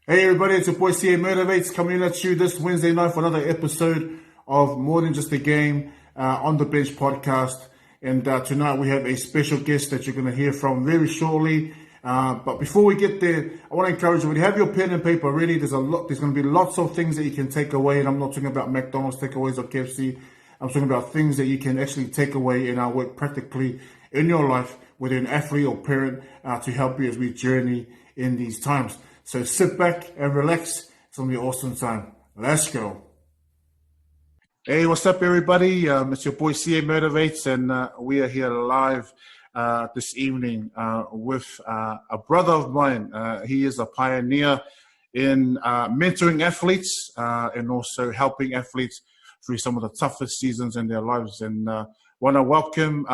Hey everybody, it's your boy CA Motivates coming in at you this Wednesday night for another episode of More Than Just a Game on the Bench podcast. And tonight we have a special guest that you're going to hear from very shortly. But before we get there, I want to encourage you, when you have your pen and paper ready, there's going to be lots of things that you can take away. And I'm not talking about McDonald's takeaways or KFC. I'm talking about things that you can actually take away and work practically in your life, whether an athlete or parent, to help you as we journey in these times. So sit back and relax. It's going to be an awesome time. Let's go. Hey, what's up, everybody? It's your boy CA Motivates, and we are here live this evening with a brother of mine. He is a pioneer in mentoring athletes and also helping athletes through some of the toughest seasons in their lives. And want to welcome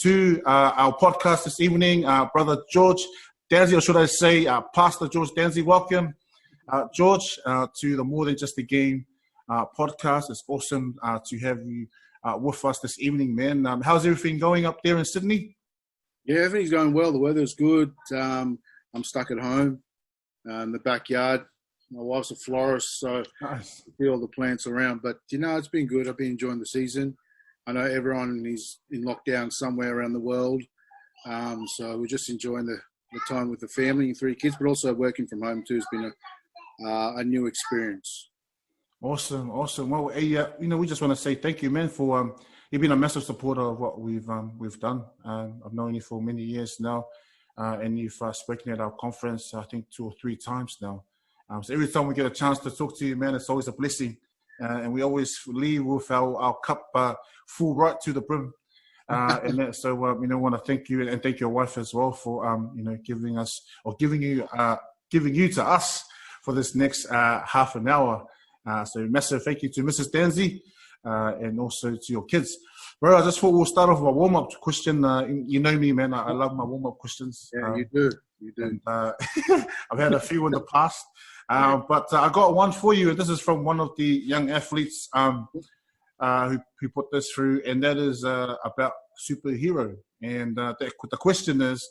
to our podcast this evening, Brother George Dansey, or should I say Pastor George Dansey. Welcome, George, to the More Than Just a Game podcast. It's awesome to have you with us this evening, man. How's everything going up there in Sydney? Yeah, everything's going well. The weather's good. I'm stuck at home in the backyard. My wife's a florist, so nice. I see all the plants around. But, it's been good. I've been enjoying the season. I know everyone is in lockdown somewhere around the world. So we're just enjoying the time with the family and 3 kids, but also working from home too has been a new experience. Awesome. Well, we just want to say thank you, man, for you've been a massive supporter of what we've done. I've known you for many years now, and you've spoken at our conference, I think 2 or 3 times now. So every time we get a chance to talk to you, man, it's always a blessing, and we always leave with our cup full right to the brim. And that, so want to thank you and thank your wife as well for giving you to us for this next half an hour. So massive thank you to Mrs. Dansey and also to your kids. Bro, I just thought we'll start off with a warm-up question. You know me, man. I love my warm-up questions. Yeah, you do. And, I've had a few in the past, but I got one for you, and this is from one of the young athletes who put this through, and that is about superhero. And the question is,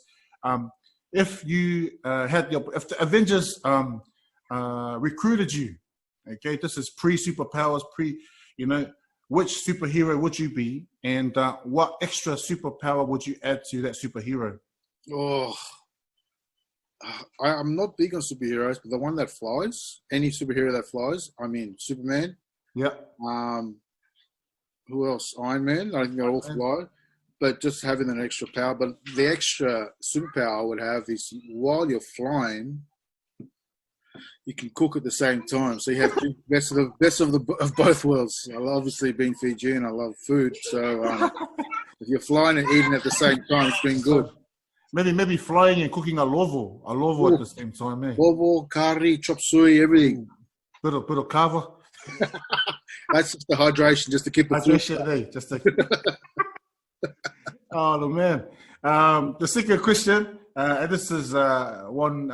if you if the Avengers recruited you, okay, this is pre-superpowers, which superhero would you be, and what extra superpower would you add to that superhero? Oh, I'm not big on superheroes, but the one that flies, any superhero that flies, I mean, Superman. Yeah. Who else? Iron Man. I think they all fly, but just having an extra power. But the extra superpower I would have is while you're flying, you can cook at the same time. So you have the best of both worlds. I obviously being Fijian, I love food. So if you're flying and eating at the same time, it's been good. Maybe flying and cooking a lovo at the same time, eh? Lovo, curry, chop suey, everything. Bit of kava. That's just the hydration, just to keep it hydration, Oh man. The second question, and this is one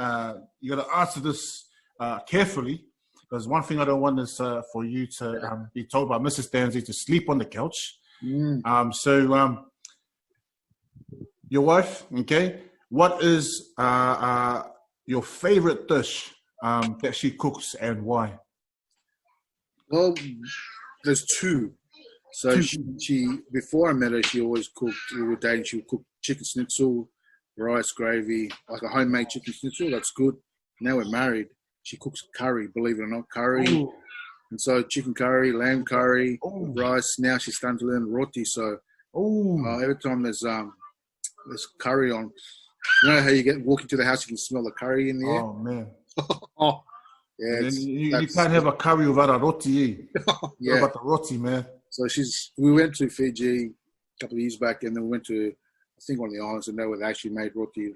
you got to answer this carefully, because one thing I don't want is for you to be told by Mrs. Dansey to sleep on the couch. So your wife, okay, what is your favorite dish that she cooks and why? Well, there's 2. So she before I met her, she always cooked. We were dating. She would cook chicken schnitzel, rice gravy, like a homemade chicken schnitzel. That's good. Now we're married. She cooks curry, believe it or not, curry. Ooh. And so chicken curry, lamb curry, rice. Now she's starting to learn roti. So every time there's curry on, you know how you walk into the house, you can smell the curry in the air. Oh man. Yeah, you can't have a curry without a roti. Yeah. What about the roti, man? So we went to Fiji a couple of years back, and then we went to, I think, one of the islands, and they actually made roti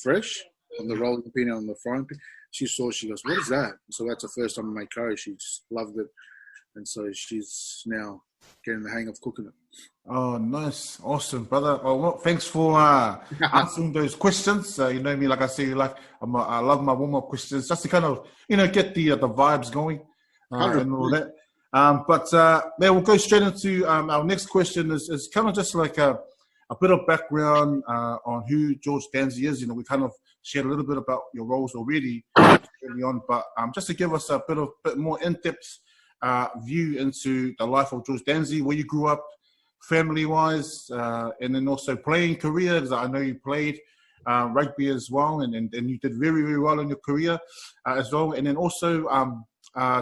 fresh on the rolling pin on the frying pan. She goes, what is that? So that's the first time I made curry. She just loved it. And so she's now getting the hang of cooking it. Oh, nice. Awesome, brother. Well, thanks for answering those questions. You know me, like I say, I love my warm-up questions just to kind of, get the vibes going and all that. But we'll go straight into our next question is kind of just like a bit of background on who George Dansey is. We kind of shared a little bit about your roles already early on, but just to give us a bit more in-depth view into the life of George Dansey, where you grew up, family-wise, and then also playing career, because I know you played rugby as well, and you did very, very well in your career as well. And then also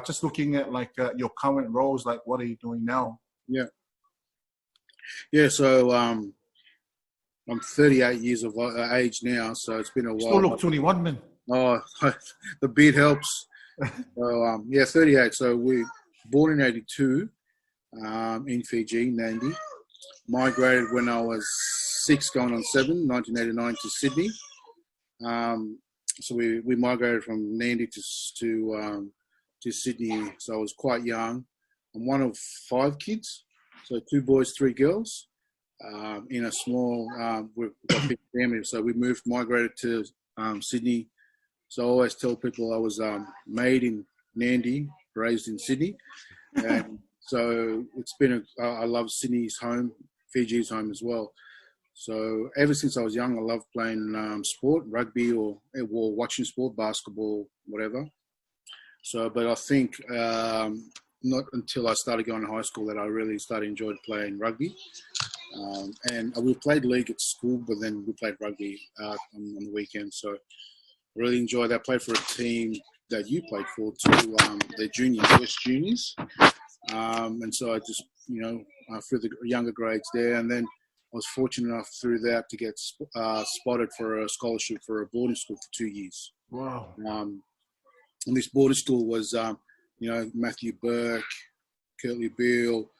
just looking at like your current roles, like what are you doing now? Yeah. So I'm 38 years of age now, so it's been a while. Still look 21, man. Oh, the beard helps. So 38. So we born in 82 in Fiji, Nandi. Migrated when I was 6, going on 7, 1989 to Sydney. So we migrated from Nandi to Sydney. So I was quite young. I'm one of 5 kids, so 2 boys, 3 girls. In a small, we've got a big family, so we migrated to Sydney. So I always tell people I was made in Nandi, raised in Sydney, and so it's been I love Sydney's home, Fiji's home as well. So ever since I was young, I loved playing sport, rugby or watching sport, basketball, whatever. So, but I think not until I started going to high school that I really started enjoying playing rugby. And we played league at school, but then we played rugby on the weekend. So I really enjoyed that. I played for a team that you played for too, the juniors, West Juniors. And so I just, through the younger grades there. And then I was fortunate enough through that to get spotted for a scholarship for a boarding school for 2 years. Wow. And this boarding school was, Matthew Burke, Curtly Beale,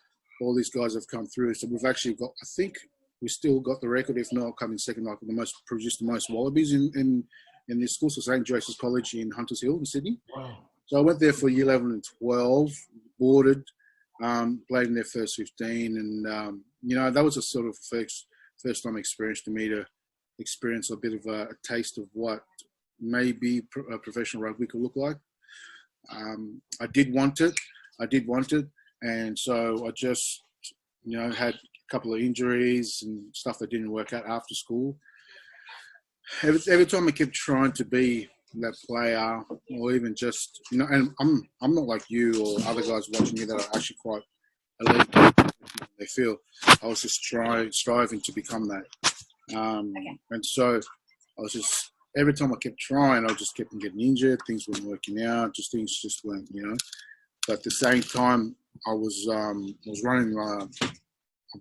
all these guys have come through. So we've actually got, I think we still got the record, if not coming second, like produced the most wallabies in this school. So St. Joseph's College in Hunters Hill in Sydney. Wow. So I went there for year 11 and 12, boarded, played in their first 15. And, that was a sort of first time experience to me to experience a bit of a taste of what maybe a professional rugby could look like. I did want it. And so I just, had a couple of injuries and stuff that didn't work out after school. Every time I kept trying to be that player, or even just, and I'm not like you or other guys watching you that are actually quite elite. They feel I was just striving to become that. And so I was just, every time I kept trying, I just kept getting injured. Things weren't working out. Things just weren't, But at the same time, I was running.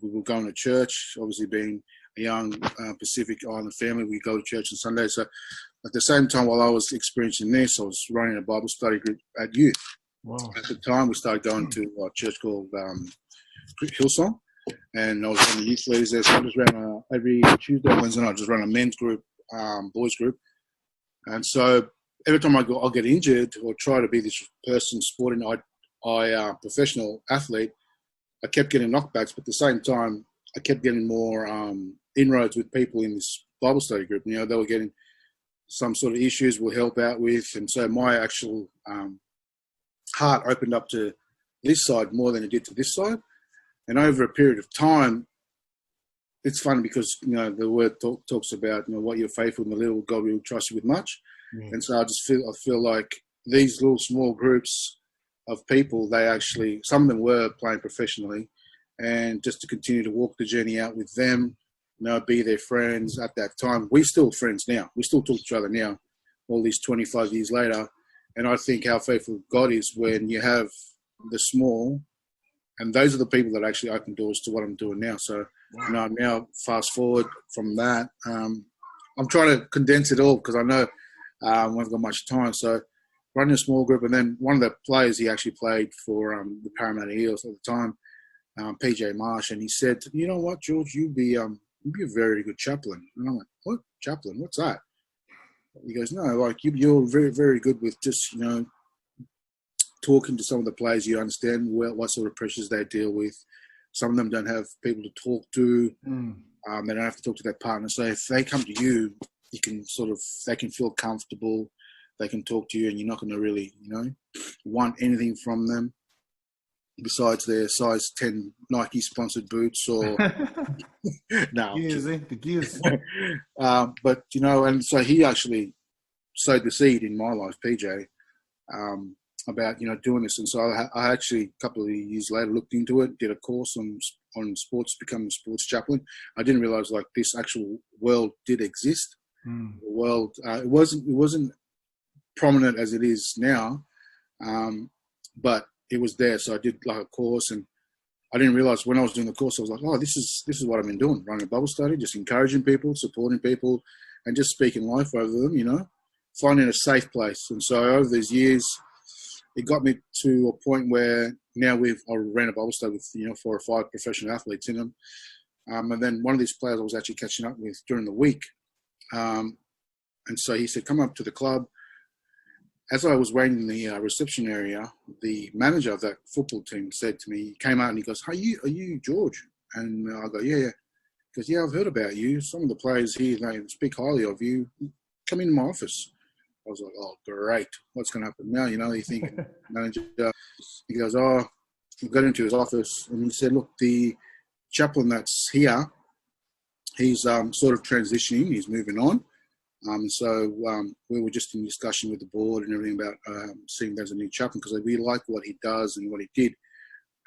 We were going to church. Obviously, being a young Pacific Island family, we go to church on Sunday. So, at the same time, while I was experiencing this, I was running a Bible study group at youth. Wow. At the time, we started going to a church called Hillsong, and I was one of the youth leaders there. So I just ran every Tuesday, Wednesday night. I just ran a men's group, boys group, and so every time I'll get injured or try to be this person sporting, professional athlete, I kept getting knockbacks, but at the same time, I kept getting more inroads with people in this Bible study group. They were getting some sort of issues we'll help out with, and so my actual heart opened up to this side more than it did to this side. And over a period of time, it's funny because, the word talks about, what you're faithful in the little, God will trust you with much. Mm. And so I feel like these little small groups of people, they actually, some of them were playing professionally, and just to continue to walk the journey out with them, be their friends at that time. We're still friends now. We still talk to each other now, all these 25 years later. And I think how faithful God is when you have the small, and those are the people that actually open doors to what I'm doing now. So, now fast forward from that, I'm trying to condense it all because I know we haven't got much time. So running a small group, and then one of the players, he actually played for the Parramatta Eels at the time, PJ Marsh, and he said, "You know what, George, you'd be a very good chaplain." And I'm like, "What chaplain? What's that?" He goes, "No, like you're very, very good with just talking to some of the players. You understand what sort of pressures they deal with. Some of them don't have people to talk to. They don't have to talk to their partner. So if they come to you, you can they can feel comfortable. They can talk to you, and you're not going to really, want anything from them. besides their size 10 Nike sponsored boots or no. Gears, the gears. But and so he actually sowed the seed in my life, PJ, about doing this. And so I actually a couple of years later looked into it, did a course on sports, becoming a sports chaplain. I didn't realize like this actual world did exist. The world it wasn't prominent as it is now, but it was there. So I did like a course, and I didn't realize when I was doing the course, I was like, oh, this is what I've been doing, running a Bible study, just encouraging people, supporting people, and just speaking life over them, finding a safe place. And so over these years, it got me to a point where now I ran a Bible study with 4 or 5 professional athletes in them. And then one of these players I was actually catching up with during the week. And so he said, come up to the club. As I was waiting in the reception area, the manager of that football team said to me, he came out and he goes, hey, are you George? And I go, yeah. He goes, yeah, I've heard about you. Some of the players here, they speak highly of you. Come into my office. I was like, oh, great. What's going to happen now? You think, manager. He goes, oh, we got into his office and he said, look, the chaplain that's here, he's sort of transitioning. He's moving on. So we were just in discussion with the board and everything about seeing there's a new chaplain because we like what he does and what he did.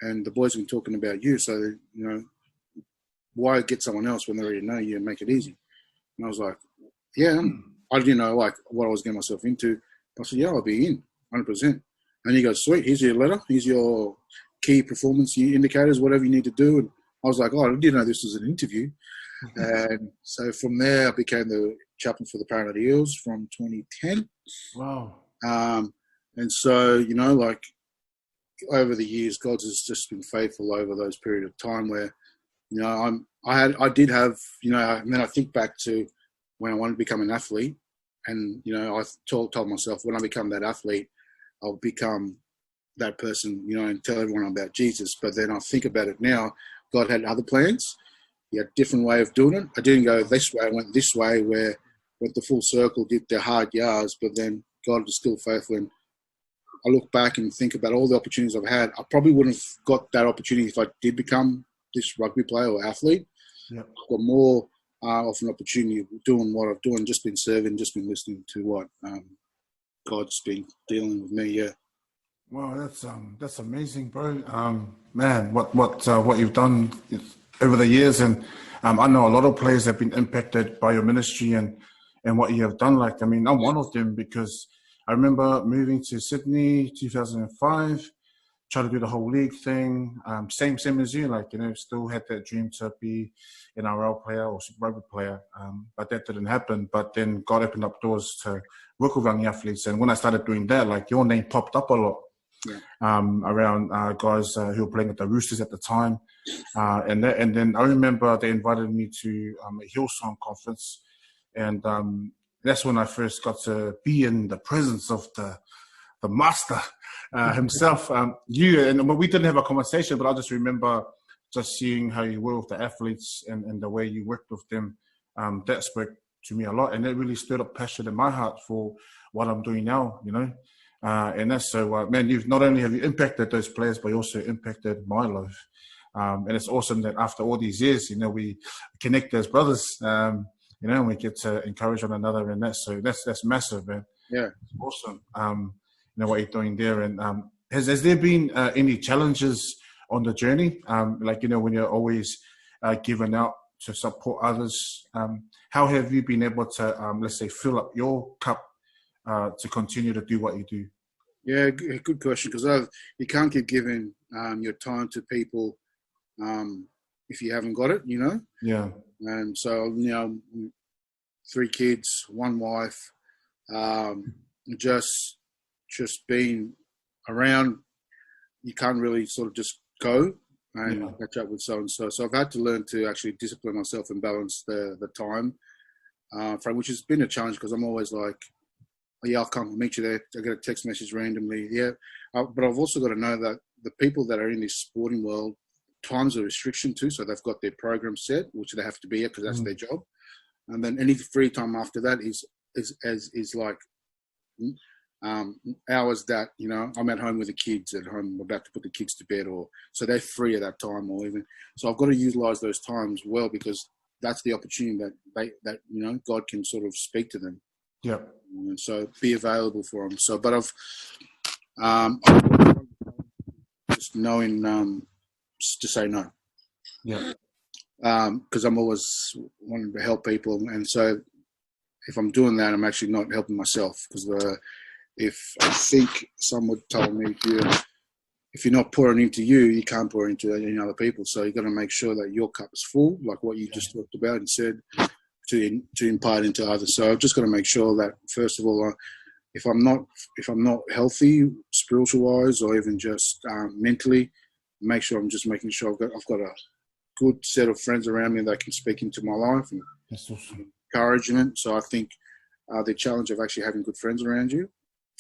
And the boys have been talking about you. So, why get someone else when they already know you and make it easy? And I was like, yeah. I didn't know like what I was getting myself into. I said, yeah, I'll be in 100%. And he goes, sweet, here's your letter. Here's your key performance indicators, whatever you need to do. And I was like, oh, I didn't know this was an interview. And so from there, I became the chaplain for the Parramatta Eels from 2010. Wow. And so, like over the years, God has just been faithful over those period of time where, I did have, and then I think back to when I wanted to become an athlete, and I told myself when I become that athlete, I'll become that person, and tell everyone about Jesus. But then I think about it now, God had other plans. He had a different way of doing it. I didn't go this way. I went this way, where went the full circle, did the hard yards. But then God is still faithful. And I look back and think about all the opportunities I've had. I probably wouldn't have got that opportunity if I did become this rugby player or athlete. Yep. I've got more of an opportunity of doing what I've done, just been serving, just been listening to what God's been dealing with me. Yeah. Wow, that's amazing, bro. Man, what you've done over the years, and I know a lot of players have been impacted by your ministry and what you have done. Like, I mean, I'm one of them because I remember moving to Sydney 2005. Try to do the whole league thing, same as you, like, still had that dream to be an NRL player or Super Rugby player, but that didn't happen. But then God opened up doors to work with young athletes, and when I started doing that, like, your name popped up a lot. Yeah. Around guys who were playing at the Roosters at the time, and then I remember they invited me to a Hillsong conference, and that's when I first got to be in the presence of the master himself. We didn't have a conversation, but I just remember just seeing how you were with the athletes and the way you worked with them. That spoke to me a lot, and it really stirred up passion in my heart for what I'm doing now, and that's so, man, you've not only have you impacted those players, but you also impacted my life. And it's awesome that after all these years, we connect as brothers, and we get to encourage one another, and that's massive, man. Yeah. It's awesome. What you're doing there. And has there been any challenges on the journey? When you're always giving out to support others, how have you been able to, let's say, fill up your cup to continue to do what you do? Yeah, good question, because you can't keep giving your time to people if you haven't got it, Yeah. And so, 3 kids, 1 wife, just being around, you can't really sort of just go and catch up with so-and-so. So I've had to learn to actually discipline myself and balance the time frame, which has been a challenge because I'm always like, oh, yeah, I'll come, I'll meet you there. I get a text message randomly. Yeah. But I've also got to know that the people that are in this sporting world, time's a restriction too. So they've got their program set, which they have to be at because that's their job. And then any free time after that is like, hours that, I'm at home with the kids at home, about to put the kids to bed, or so they're free at that time, or even so I've got to utilize those times well, because that's the opportunity that God can sort of speak to them. Yeah. And so be available for them. So, but I've just knowing to say no. Yeah. Because I'm always wanting to help people, and so if I'm doing that, I'm actually not helping myself. Because if I think someone told me, if you're not pouring into you, you can't pour into any other people. So you've got to make sure that your cup is full, like what you just talked about and said, to impart into others. So I've just got to make sure that, first of all, if I'm not healthy, spiritual wise, or even just mentally, make sure I'm just making sure I've got a good set of friends around me that can speak into my life and encouragement. So I think the challenge of actually having good friends around you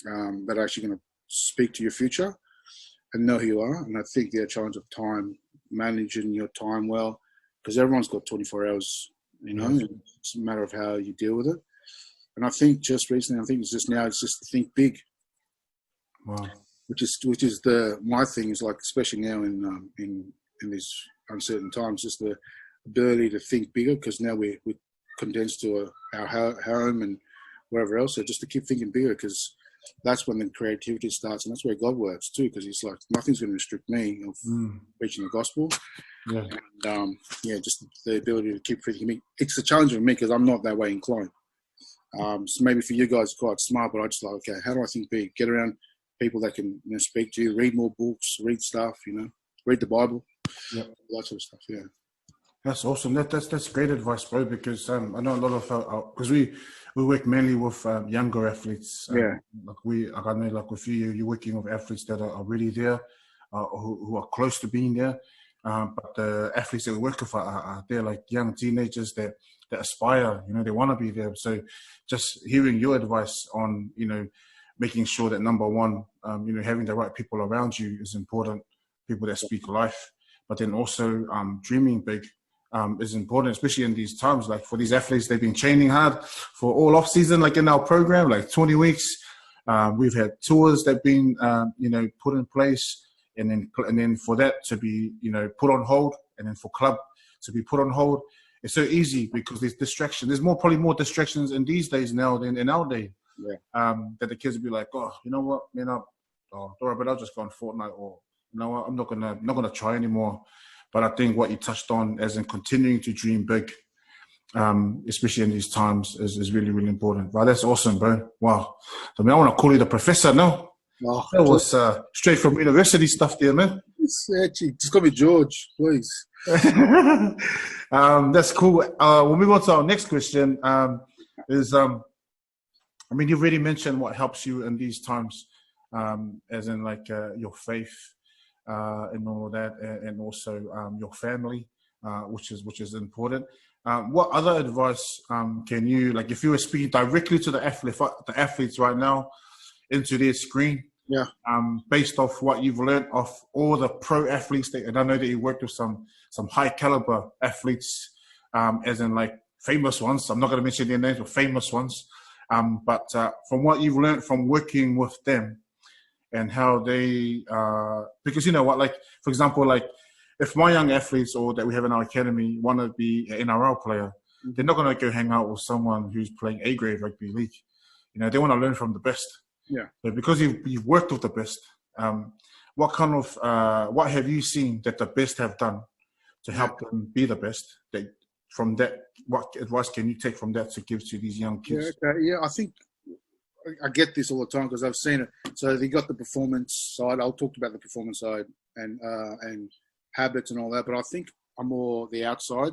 that are actually going to speak to your future and know who you are. And I think the challenge of time, managing your time well, because everyone's got 24 hours, it's a matter of how you deal with it. And I think just recently, it's just to think big. Wow. Which is my thing is, like, especially now in these uncertain times, just the ability to think bigger, because now we're condensed to our home and wherever else. So just to keep thinking bigger, because that's when the creativity starts, and that's where God works too, because He's like, nothing's going to restrict me of preaching the gospel. Yeah. And just the ability to keep thinking. It's a challenge for me because I'm not that way inclined. So maybe for you guys, it's quite smart, but I just like, okay, how do I think big? Get around people that can speak to you, read more books, read stuff, read the Bible, that sort of stuff. Yeah. That's awesome. That's great advice, bro. Because I know a lot of because we work mainly with younger athletes. I know, like with you're working with athletes that are already there, who are close to being there. But the athletes that we work with are there, like young teenagers that aspire. They want to be there. So just hearing your advice on making sure that, number one, having the right people around you is important. People that speak life, but then also dreaming big. Is important, especially in these times. Like for these athletes, they've been training hard for all off season, like in our program, like 20 weeks. We've had tours that have been, put in place, and then for that to be, put on hold, and then for club to be put on hold. It's so easy because there's distraction. There's probably more distractions in these days now than in our day. Yeah. That the kids will be like, oh, you know what, man, don't worry, but I'll just go on Fortnite, or you know what, I'm not gonna try anymore. But I think what you touched on, as in continuing to dream big, especially in these times, is really, really important. Wow, that's awesome, bro. Wow. So, I want to call you the professor now. Oh, that was straight from university stuff there, man. It's actually, just call me George, please. That's cool. We'll move on to our next question. You've already mentioned what helps you in these times, as in like your faith. And all of that, and also your family, which is important. What other advice can you, like, if you were speaking directly to the athletes right now into their screen, based off what you've learned of all the pro athletes, and I know that you worked with some high caliber athletes, as in like famous ones. I'm not going to mention their names, but famous ones. But from what you've learned from working with them, and how they, because like, for example, like if my young athletes or that we have in our academy want to be an NRL player, they're not going to go hang out with someone who's playing A-grade rugby league. They want to learn from the best. Yeah. But because you've worked with the best, what have you seen that the best have done to help them be the best? From that, what advice can you take from that to give to these young kids? I think I get this all the time because I've seen it. So they got the performance side. I'll talk about the performance side and habits and all that. But I think I'm more the outside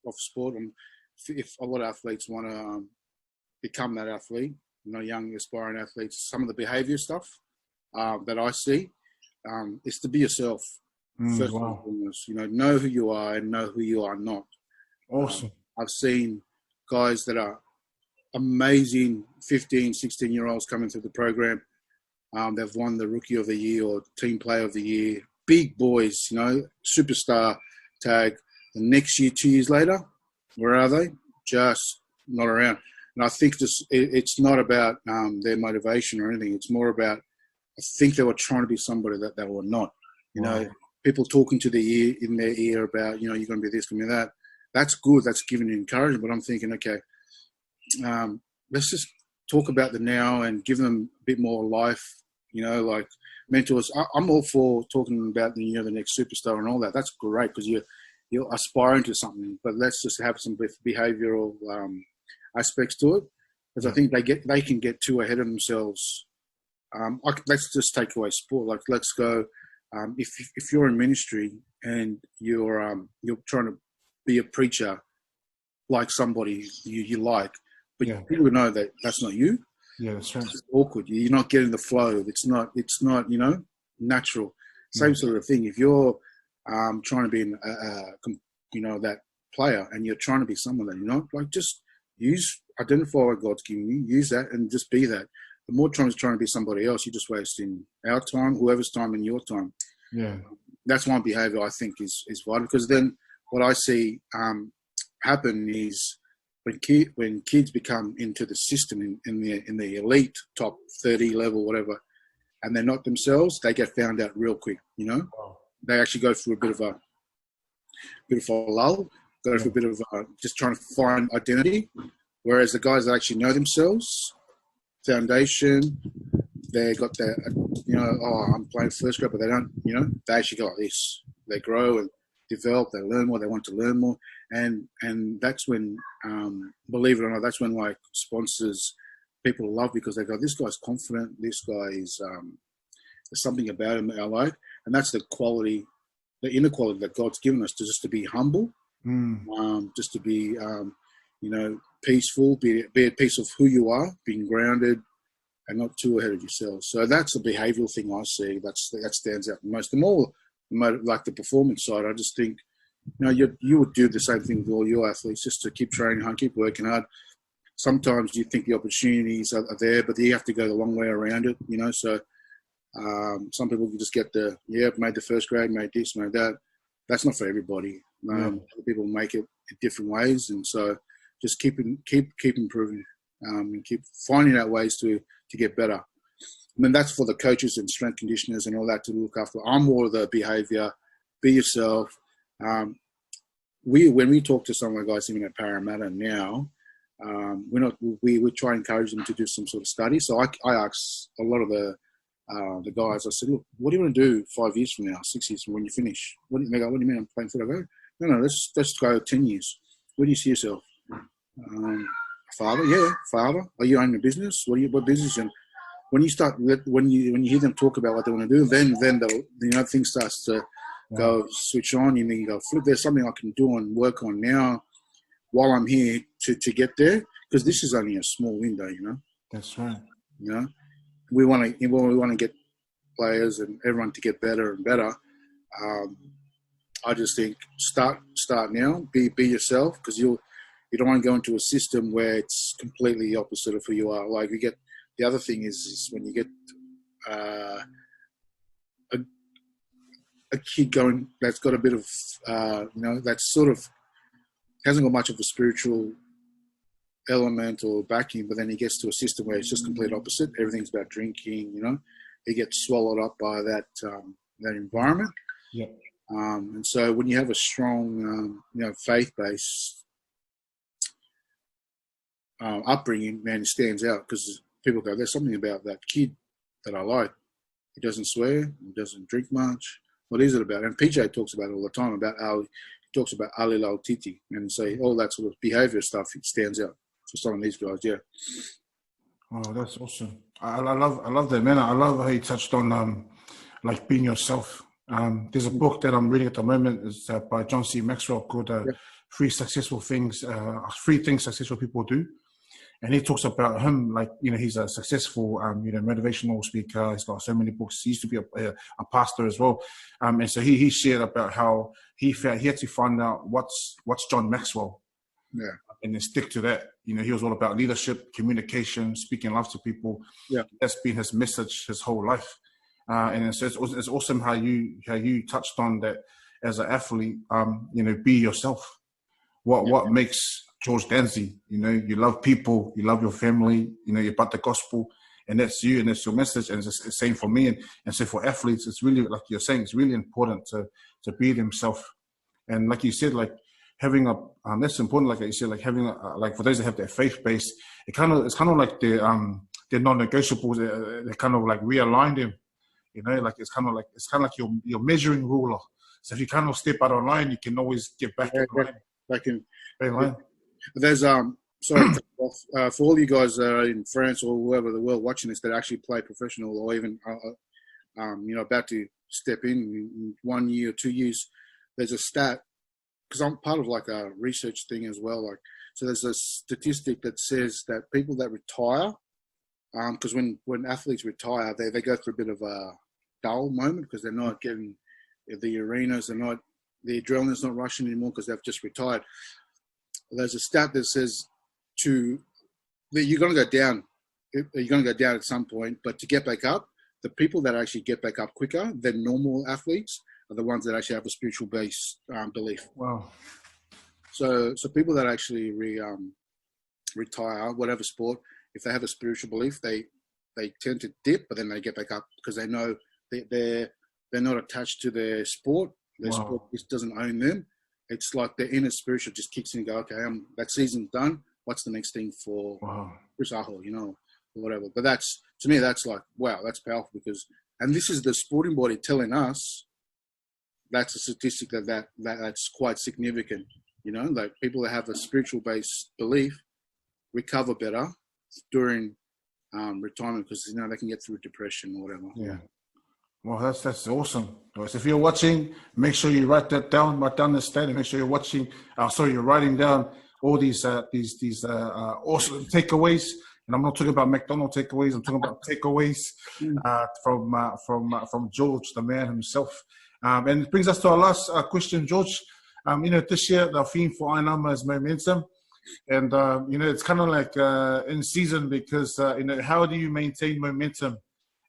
of sport. And if a lot of athletes want to become that athlete, young aspiring athletes, some of the behaviour stuff that I see is to be yourself. First and foremost, know who you are and know who you are not. Awesome. I've seen guys that are amazing 15, 16-year-olds coming through the program. They've won the Rookie of the Year or Team Player of the Year. Big boys, superstar tag. The next year, 2 years later, where are they? Just not around. And I think it's not about their motivation or anything. It's more about, I think they were trying to be somebody that they were not. You know, people talking to in their ear about, you're going to be this, going to be that. That's good. That's giving you encouragement. But I'm thinking, okay, let's just talk about the now and give them a bit more life, like mentors. I'm all for talking about the next superstar and all that. That's great because you're aspiring to something. But let's just have some behavioural aspects to it, because I think they can get too ahead of themselves. Let's just take away sport. Like, let's go. If you're in ministry and you're trying to be a preacher like somebody you like, but people know that that's not you. Yeah, that's right. It's awkward. You're not getting the flow. It's not natural. Same sort of thing. If you're trying to be that player and you're trying to be someone that you're not, like, just identify what God's giving you, use that and just be that. The more trying to be somebody else, you're just wasting our time, whoever's time, and your time. Yeah. That's one behaviour I think is vital, because then what I see happen is when kids become into the system in the elite top 30 level, whatever, and they're not themselves, they get found out real quick. Wow. They actually go through a bit of a lull, go through a bit of just trying to find identity. Whereas the guys that actually know themselves, foundation, they got their, I'm playing first grade, but they don't, they actually go like this. They grow and develop, they learn more, they want to learn more. And that's when, believe it or not, that's when, like, sponsors, people love, because they go, this guy's confident, this guy is, there's something about him that I like. And that's the quality, the inner quality that God's given us, to be humble, just to be, peaceful, be at peace of who you are, being grounded, and not too ahead of yourself. So that's a behavioural thing I see that stands out the most. The more, like the performance side, I just think, you would do the same thing with all your athletes, just to keep training hard, keep working hard. Sometimes you think the opportunities are there, but you have to go the long way around it, So some people can just get made the first grade, made this, made that. That's not for everybody. Other people make it in different ways, and so just keep improving, and keep finding out ways to get better. I mean, that's for the coaches and strength conditioners and all that to look after. I'm more of the behaviour, be yourself. When we talk to some of the guys even at Parramatta now, we try and encourage them to do some sort of study. So I ask a lot of the guys, I said, look, what do you want to do 5 years from now, 6 years from when you finish? They go, what do you mean I'm playing football? I go, no, let's go 10 years. Where do you see yourself? Father, yeah, father. Are you owning a business? What business? And when you hear them talk about what they want to do, then things starts to go switch on. You mean, go, flip. There's something I can do and work on now while I'm here to get there, because this is only a small window. That's right. We want to get players and everyone to get better and better. I just think start now. Be yourself, because you don't want to go into a system where it's completely opposite of who you are. Like, the other thing is when you get a kid going that's got a bit of that's sort of hasn't got much of a spiritual element or backing, but then he gets to a system where it's just complete opposite. Everything's about drinking. He gets swallowed up by that environment. Yeah. And so when you have a strong faith-based upbringing, man, it stands out, because people go, there's something about that kid that I like. He doesn't swear, he doesn't drink much. What is it about? And PJ talks about it all the time, about Ali. He talks about Ali Lautiti, and say all that sort of behaviour stuff, it stands out for some of these guys, yeah. Oh, that's awesome. I love that, man. I love how you touched on like being yourself. There's a book that I'm reading at the moment. It's by John C. Maxwell, called Three Things Successful People Do. And he talks about him, like, he's a successful, motivational speaker. He's got so many books. He used to be a pastor as well. And so he shared about how he had to find out what's John Maxwell. Yeah. And then stick to that. He was all about leadership, communication, speaking love to people. Yeah. That's been his message his whole life. And so it's awesome how you touched on that as an athlete, be yourself. What makes George Dansey. You know, you love people, you love your family, you know, you're about the gospel, and that's you, and that's your message. And it's the same for me, and so for athletes, it's really, like you're saying, it's really important to be themselves. And like you said, like having a that's important. Like you said, like having like for those that have their faith base, it's kind of like their non-negotiables. They kind of like realign them. You know, like it's kind of like your measuring ruler. So if you kind of step out of line, you can always get back in line. Back in line. There's sorry to cut off, for all you guys that are in France or wherever the world watching this that actually play professional or even you know, about to step in 1 year or 2 years. There's a stat, because I'm part of like a research thing as well. Like, so there's a statistic that says that people that retire, because when athletes retire, they go through a bit of a dull moment because they're not getting the arenas, the adrenaline's not rushing anymore because they've just retired. There's a stat that says that you're going to go down. You're going to go down at some point, but to get back up, the people that actually get back up quicker than normal athletes are the ones that actually have a spiritual base belief. Wow. So people that actually retire, whatever sport, if they have a spiritual belief, they tend to dip, but then they get back up because they know they're not attached to their sport. Their sport just doesn't own them. It's like their inner spiritual just kicks in and go, okay, that season's done. What's the next thing for Chris Aho, you know, or whatever. But that's, to me, that's like, wow, that's powerful because, and this is the sporting body telling us that's a statistic that's quite significant. You know, like people that have a spiritual based belief recover better during retirement because, you know, they can get through depression or whatever. Yeah. Well, that's awesome. So if you're watching, make sure you write that down. Write down the stat and make sure you're watching. You're writing down all these awesome takeaways. And I'm not talking about McDonald's takeaways. I'm talking about takeaways from George, the man himself. And it brings us to our last question, George. You know, this year the theme for Ainama is momentum, and you know, it's kind of like in season because you know, how do you maintain momentum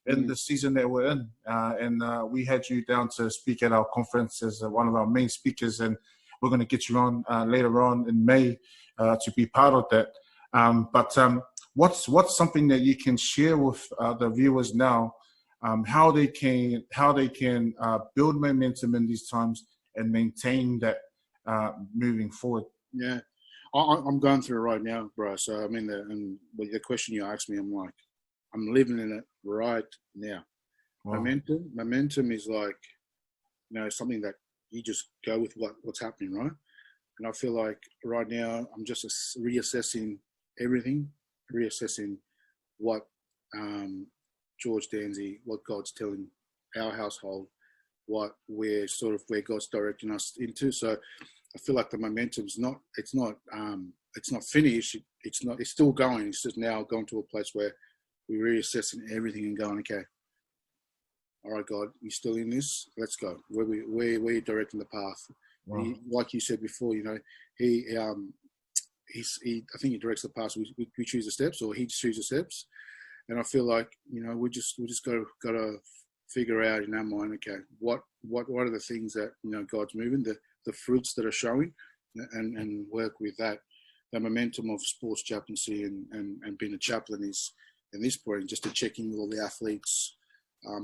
in the season that we're in? And we had you down to speak at our conference as one of our main speakers, and we're going to get you on later on in May to be part of that. But what's something that you can share with the viewers now, how they can build momentum in these times and maintain that moving forward? Yeah, I'm going through it right now, bro. So I mean, the question you asked me, I'm like, I'm living in it right now. Wow. Momentum is like, you know, something that you just go with what's happening, right? And I feel like right now I'm just reassessing everything, reassessing what George Dansey, what God's telling our household, where God's directing us into. So I feel like the momentum's it's not finished. It's still going. It's just now going to a place where we're reassessing everything and going, okay, all right, God, you still in this? Let's go. Where you directing the path? Wow. Like you said before, you know, I think he directs the path. We choose the steps, or he chooses the steps. And I feel like, you know, we just got to figure out in our mind, okay, what are the things that, you know, God's moving, the fruits that are showing, and work with that. The momentum of sports chaplaincy and being a chaplain is, in this point, just to check in with all the athletes,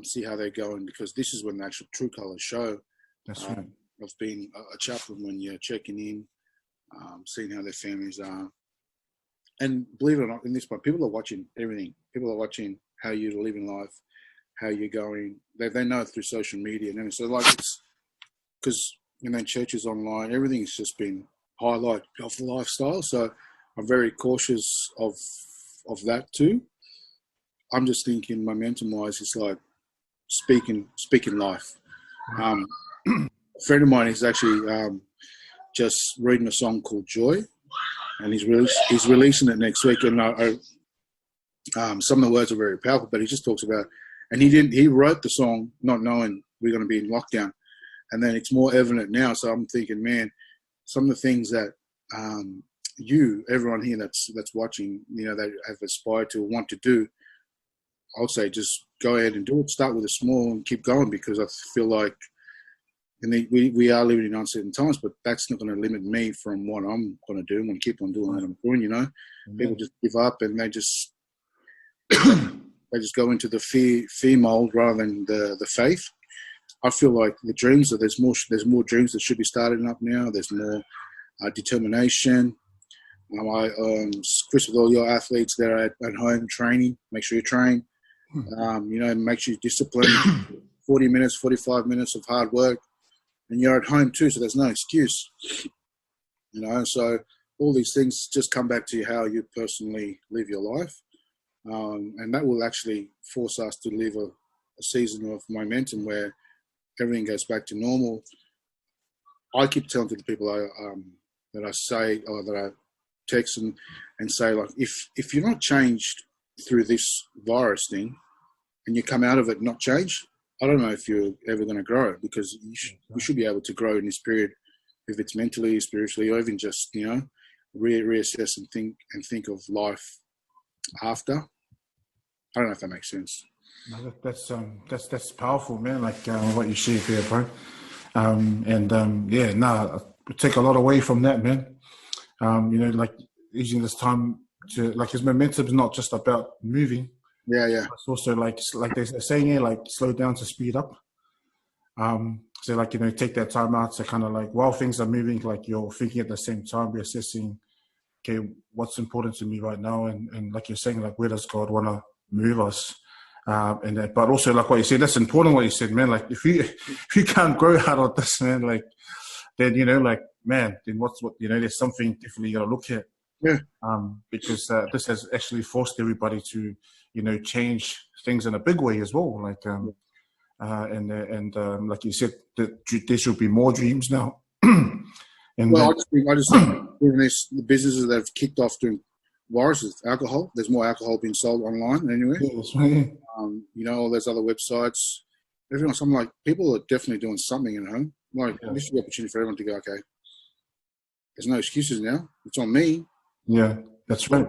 see how they're going, because this is when the actual true colours show. That's right. Of being a chaplain, when you're checking in, seeing how their families are. And believe it or not, in this point, people are watching everything. People are watching how you're living life, how you're going. They know through social media and everything. So like, it's because, you know, churches online, everything's just been highlighted of the lifestyle. So I'm very cautious of that too. I'm just thinking momentum-wise, it's like speaking life. A friend of mine is actually just reading a song called Joy, and he's releasing it next week. And some of the words are very powerful, but he just talks about, and he wrote the song not knowing we're going to be in lockdown, and then it's more evident now. So I'm thinking, man, some of the things that everyone here that's watching, you know, that have aspired to or want to do, I'll say just go ahead and do it. Start with a small and keep going, because I feel like and we are living in uncertain times, but that's not going to limit me from what I'm going to do. I'm going to keep on doing what I'm doing. People just give up and they just go into the fear mold rather than the faith. I feel like the dreams there's more dreams that should be starting up now. There's more determination. Chris, with all your athletes that are at home training, make sure you train. Make sure you discipline. 40 minutes, 45 minutes of hard work, and you're at home too, so there's no excuse. So all these things just come back to how you personally live your life, and that will actually force us to live a season of momentum where everything goes back to normal. I keep telling to the people that I say or that I text and say, like, if you're not changed through this virus thing and you come out of it not changed, I don't know if you're ever going to grow, because you should be able to grow in this period, if it's mentally, spiritually, or even just, reassess and think of life after. I don't know if that makes sense. No, that's powerful, man. Like what you shared there, bro. We take a lot away from that, man. Like using this time to, like, his momentum is not just about moving. Yeah. It's also like they're saying here, like, slow down to speed up. So like, take that time out to kind of, like, while things are moving, like, you're thinking at the same time, reassessing, okay, what's important to me right now, and like you're saying, like, where does God want to move us? But also, like what you said, that's important what you said, man. Like, if you can't grow out of this, man, like, then, then there's something definitely you got to look at. Yeah. Because this has actually forced everybody to, change things in a big way as well. Like, like you said, there should be more dreams now. I just think the businesses that have kicked off doing viruses, alcohol. There's more alcohol being sold online anyway. Yeah, that's right. All those other websites. Everyone's, I'm like, people are definitely doing something at home. Like, this is the opportunity for everyone to go, okay, there's no excuses now. It's on me. Yeah, that's right.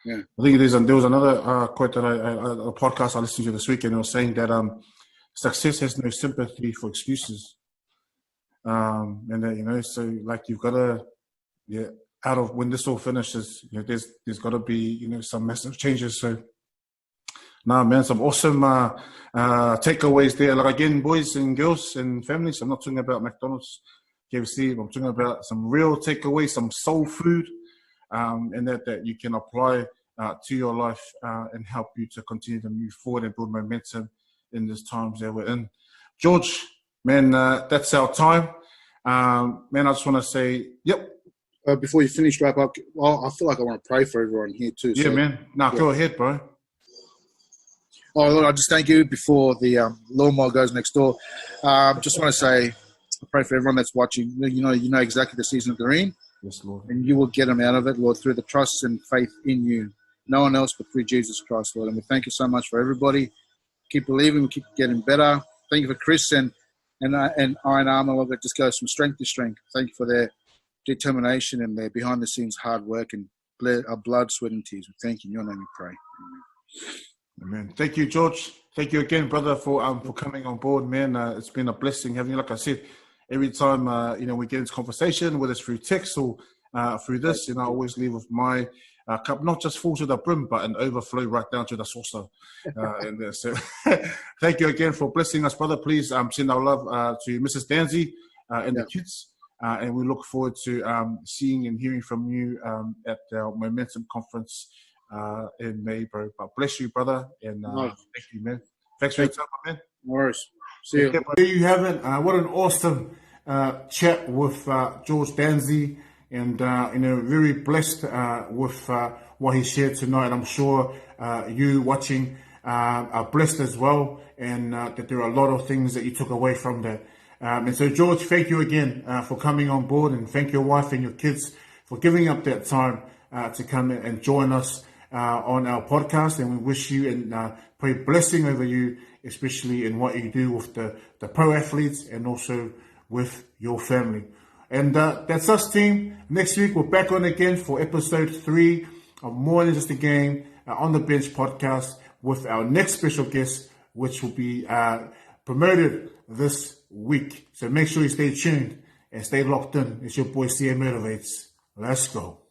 Yeah. I think there was another quote that a podcast I listened to this week, and it was saying that success has no sympathy for excuses. So, like, you've got to, out of when this all finishes, there's got to be, some massive changes. So, man, some awesome takeaways there. Like, again, boys and girls and families, I'm not talking about McDonald's, KFC, I'm talking about some real takeaways, some soul food, and that you can apply to your life and help you to continue to move forward and build momentum in these times that we're in. George, man, that's our time. Man, I just want to say, yep. Before you finish, wrap up, I feel like I want to pray for everyone here too. Yeah, man. Go ahead, bro. Oh, Lord, I just thank you before the lawnmower goes next door. Just want to say, I pray for everyone that's watching. You know exactly the season that they're in. Yes, Lord. And you will get them out of it, Lord, through the trust and faith in you. No one else but through Jesus Christ, Lord. And we thank you so much for everybody. Keep believing. We keep getting better. Thank you for Chris and Iron Armour, Lord, that just goes from strength to strength. Thank you for their determination and their behind-the-scenes hard work and blood, sweat, and tears. We thank you. In your name we pray. Amen. Thank you, George. Thank you again, brother, for coming on board, man. It's been a blessing having you. Like I said, every time we get into conversation, whether it's through text or through this, I always leave with my cup not just full to the brim, but an overflow right down to the saucer. So, thank you again for blessing us, brother. Please send our love to Mrs. Dansey and the kids. And we look forward to seeing and hearing from you at our Momentum Conference in May, bro. But bless you, brother. And thank you, man. Thanks for your time, man. No worries. See you. There you have it. What an awesome chat with George Dansey. And, very blessed with what he shared tonight. I'm sure you watching are blessed as well. And that there are a lot of things that you took away from that. And so, George, thank you again for coming on board, and thank your wife and your kids for giving up that time to come and join us on our podcast. And we wish you and pray blessing over you, especially in what you do with the pro athletes and also with your family. And that's us, team. Next week, we're back on again for episode 3 of More Than Just a Game on the Bench podcast with our next special guest, which will be promoted this week. So make sure you stay tuned and stay locked in. It's your boy CA Motivates. Let's go.